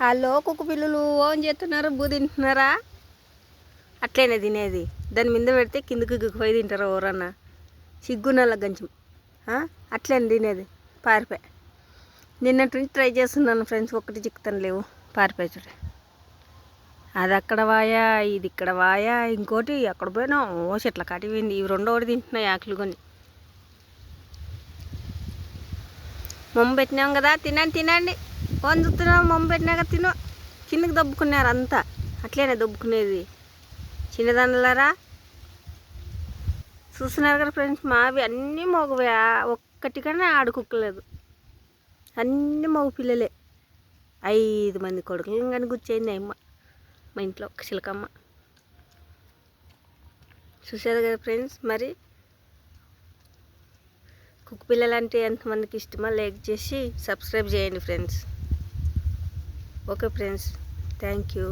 Hello కుక్క పిల్లలు own చేస్తున్నారు బూ తింటున్నారా? అట్లనే తినేది, దాని మీద పెడితే కిందకి పోయి తింటారు ఎవరన్నా సిగ్గునల్ల గంచం. అట్లనే తినేది పారిపోయి. నిన్నటి నుంచి ట్రై చేస్తున్నాను ఫ్రెండ్స్, ఒక్కటి చిక్కుతాను లేవు పారిపోయి చూడ. అది అక్కడ వాయా, ఇది ఇక్కడ వాయా, ఇంకోటి అక్కడ పోయినా ఓ చెట్ల కాటిపోయింది. ఇవి రెండో ఒకటి తింటున్నాయి ఆకులు కొని. మొమ్మ పెట్టినాం కదా, తినండి తినండి. ఫోన్ చూస్తున్నాం, మొమ్మ పెట్టినాక తిను. కిందకి దబ్బుకున్నారు అంతా, అట్లనే దబ్బుకునేది చిన్నదానిలారా. చూస్తున్నారు కదా ఫ్రెండ్స్, మావి అన్నీ మగవే, ఒక్కటి కన్నా ఆడుకుక్కలేదు. అన్నీ మగ పిల్లలే. 5 మంది కొడుకులు కానీ గుచ్చేయింది అమ్మ మా ఇంట్లో ఒక చిలకమ్మ. చూసారు కదా ఫ్రెండ్స్, మరి కుక్క పిల్లలంటే ఎంతమందికి ఇష్టమో లైక్ చేసి సబ్స్క్రైబ్ చేయండి friends. Okay friends, thank you.